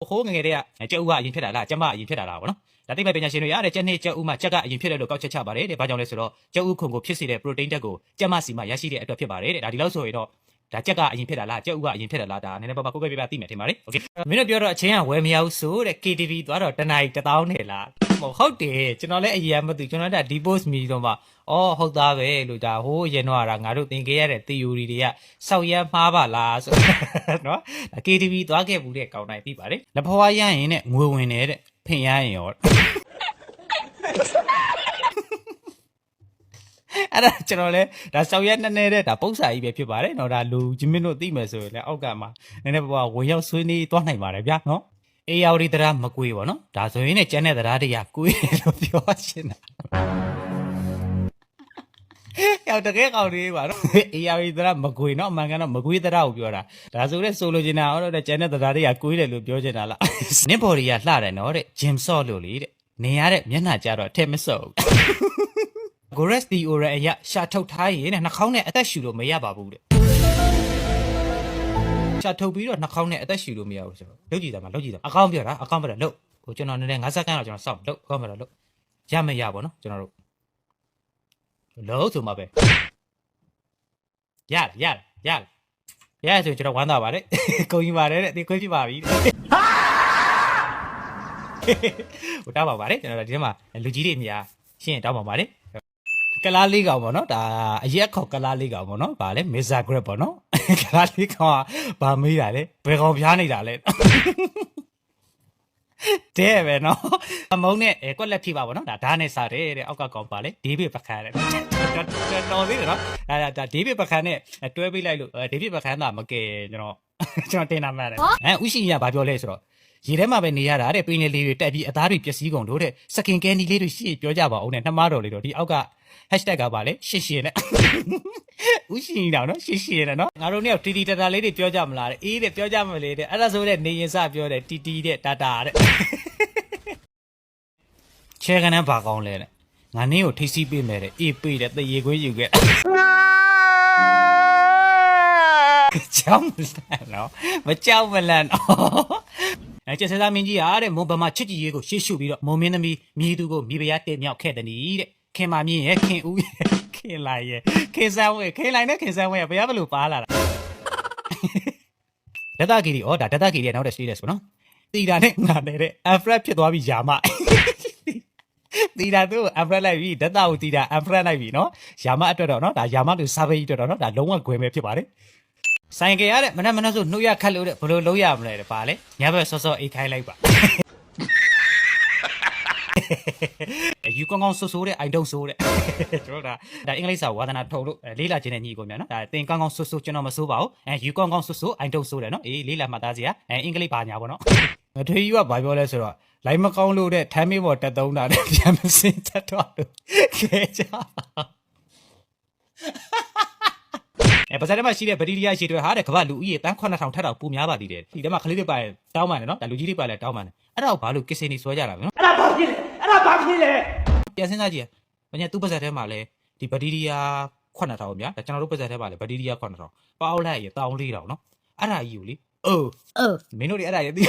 ဟိုးငငယ်တဲ့ကကြက်ဥကအရင်ဖြစ်တာလားကျမအရင်ဖြစ်တာလားဗောနော်ဒါသိပ္ပံပညာရှင်တွေရတဲ့ကြက်နှစ်ကြက်ဥမှာကြက်ကအရင်ဖြစ်တယ်လို့ကောက်ချက်ချပါတယ်တဲ့ဘာကြောင့်လဲဆိုတော့ကြက်ဥခုံကိုဖြစ်စေတဲ့ protein ဓာတ်ကိုကြက်မစီမှာရရှိတဲ့အတွက်ဖြစ်ပါတယ်တဲ့ဒါဒီလောက်ဆိုရင်တော့ဒါကြက်ကအရင်ဖြစ်တာလားကြက်ဥကအရင်ဖြစ်တာလားဒါနည်းနည်းပါးပါးကိုယ်ပဲပြပြသိမယ်ထင်ပါတယ်โอเคမင်းတို့ပြောတော့အချင်းကဝယ်မရဘူးဆိုတဲ့ KTV သွားတော့တနားရီ1000နဲ့လားဟုတ်တယ်ကျွန်တော်လည်းအရင်မသိကျွန်တော်က deposit မီတော့မှအော်ဟုတ်သားပဲလို့ဒါဟိုးရင်တော့ငါတို့သင်ခဲ့ရတဲ့ theory တွေကစောက်ရမ်းမှားပါလားဆိုနော် KTV သွားခဲ့ဘူးတဲ့ကောင်းတိုင်းပြီးပါတယ်လက်ဖွားရရင်နဲ့ငွေဝင်နေတဲ့ဖင်ရရင်ရောအဲ့ဒါကျွန်တော်လဲဒါစောက်ရနဲ့နဲ့တဲ့ဒါပု္ပ္ပစာကြီးပဲဖြစ်ပါတယ်เนาะဒါလူဂျမင်းတို့သိမယ်ဆိုရင်လည်းအောက်ကမှာနည်းနည်းပါးဝင်ရောက်ဆွေးနွေးသွားနိုင်ပါတယ်ဗျာเนาะအေယာဝတီတရားမကွေးပါเนาะဒါဆိုရင်လည်းကျန်တဲ့တရားတွေကကွေးလို့ပြောရှင်းတာရောက်တကယ်ကောင်းလေးပါเนาะအေယာဝတီတရားမကွေးเนาะအမှန်ကတော့မကွေးတရားကိုပြောတာဒါဆိုလည်းဆိုလိုချင်တာဟောတော့ကျန်တဲ့တရားတွေကကွေးတယ်လို့ပြောချင်တာလားနင့်ဘော်ဒီကလှတယ်เนาะတဲ့ဂျင်ဆော့လို့လေတဲ့နေရတဲ့မျက်နှာကြတော့အထက်မဆော့Gores the Ora အရရှာထုတ်ထားရင်နှာခေါင်းနဲ့အသက်ရှူလို့မရပါဘူးတဲ့ရှာထုတ်ပြီးတော့နှာခေါင်းနဲ့အသက်ရှူလို့မရဘူးဆိုတော့လုပ်ကြည့်တာလုပ်ကြည့်တာအကောင့်ပြောတာအကောင့်ပြောတာလို့ဟိုကျွန်တော်နည်းနည်း50စက္ကန့်တော့ကျွန်တော်စောင့်လို့အကောင့်ပြောတာလို့ရမရပါတော့ကျွန်တော်တို့လို့ဆိုမှပဲရဆိုကျွန်တော်ဝမ်းသာပါတယ်ကုန်ယူပါတယ်တဲ့ဒီခွင့်ပြပါပြီဟိုတောက်ပါပါတယ်ကျွန်တော်ဒီထဲမှာလူကြီးတွေအများရှင်းတောက်ပါပါတယ်ကလားလေးကောင်ပေါ့နော်ဒါအရက်ခေါ်ကလားလေးကောင်ပေါ့နော်ဗာလဲမီဇာဂရက်ပေါ့နော်ကလားလေးကောင်ကဗာမေးတာလေဘယ်ကောင်ပြားနေတာလဲတဲ့ပဲနော်အမုံနဲ့ကွက်လက်ဖြစ်ပါပေါ့နော်ဒါဓာတ်နဲ့စားတယ်တဲ့အောက်ကကောင်ပါလေဒေးဗစ်ပခန်းတဲ့တော်သေးတယ်နော်ဒါဒေးဗစ်ပခန်းနဲ့တွဲပေးလိုက်လို့ဒေးဗစ်ပခန်းကမကယ်ကျွန်တော်တင်တာမှတ်တယ်ဥရှိရဘာပြောလဲဆိုတော့ရေထဲမှာပဲနေရတာတဲ့ပင်လေလေးတွေတက်ပြီးအသားတွေပျက်စီးကုန်လို့တဲ့စကင်ကဲနီလေးတွေရှေ့ပြောကြပါအောင်နဲ့နှမတော်လေးတော့ဒီအောက်က hashtag ကပါလေရှစ်နဲ့ဥရှိနေတာနော်ရှစ်နဲ့နော်ငါတို့เนี่ยတီတီတတာလေးတွေပြောကြမလားတဲ့အေးတဲ့ပြောကြမလေတဲ့အဲ့ဒါဆိုတဲ့နေရင်စပြောတဲ့တီတီတဲ့တာတာတဲ့ချဲကနေဘာကောင်းလဲတဲ့ငါနင်းကိုထိစီးပေးမယ်တဲ့အေးပေးတဲ့တရေခွင်းယူခဲ့ကြောက်မလန့်နော်မကြောက်မလန့်နော်ကျက်ဆဲသားမင်းကြီးဟာတဲ့မွန်ဗမာချစ်ကြည်ရေးကိုရှေ့ရှုပြီးတော့မုံမင်းသမီးမြေသူကိုမြေပရားတင်မြောက်ခဲ့တဲ့နီးတဲ့ခင်မမြင့်ရဲ့ခင်ဦးရဲ့ခင်လိုက်ရဲ့ခင်ဆန်းဝဲခင်လိုက်နဲ့ခင်ဆန်းဝဲဘယ်ဘလို့ပါလာတာဒတဂီရီဩဒါဒတဂီရီရဲ့နောက်တဲ့ status ပေါ့နော်တီတာနဲ့ငါနဲ့အဖရက်ဖြစ်သွားပြီယာမတီတာသူအဖရက်လိုက်ပြီဒတကိုတီတာအဖရက်လိုက်ပြီနော်ယာမအတွက်တော့နော်ဒါယာမသူစာပေအတွက်တော့နော်ဒါလုံးဝခွဲမဲ့ဖြစ်ပါတယ်ဆိုင်ကရတဲ့မနက်ဆိုနှုတ်ရခတ်လို့တဲ့ဘယ်လိုလုပ်ရမလဲတဲ့ပါလေညဘက်စောစောအိတ်ခိုင်းလိုက်ပါယူကောင်းကောင်းဆိုးတဲ့ I don't ဆိုးတဲ့ကျွန်တော်ဒါအင်္ဂလိပ်စာဝါသနာထုတ်လို့လေးလာခြင်းနဲ့ညီကိုမြန်နော်ဒါသင်ကောင်းကောင်းဆိုးကျွန်တော်မဆိုးပါဘူးယူကောင်းကောင်းဆိုး I don't ဆိုးတယ်နော်အေးလေးလာမှတ်သားစရာအင်္ဂလိပ်ဘာညာပေါ့နော်ငထွေးယူကဘာပြောလဲဆိုတော့လိုက်မကောင်းလို့တဲ့ထမ်းမေးပေါ်တက်သုံးတာနဲ့ပြန်မစင်တက်တော့လို့ခဲကြပါဇာတ်ထဲမှာရှိတဲ့ဗတီရီယာရှည်တွေဟာတဲ့ကမ္ဘာလူဦးရေတန်း9000ထက်တော့ပိုများပါသေးတယ်ဒီထဲမှာခလေးတွေပါတောင်းပန်တယ်နော်ဒါလူကြီးတွေပါလဲတောင်းပန်တယ်အဲ့ဒါကိုဘာလို့ကစ်စင်နေဆွဲကြတာလဲနော်အဲ့ဒါဘာဖြစ်လဲပြန်စဉ်းစားကြည့်ဘာညာသူ့ပါဇာတ်ထဲမှာလဲဒီဗတီရီယာ9000ဗျာဒါကျွန်တော်တို့ပါဇာတ်ထဲမှာလဲဗတီရီယာ9000ပေါက်လိုက်ရ1400နော်အဲ့ဒါကြီးကိုလေမင်းတို့တွေအဲ့ဒါရသိ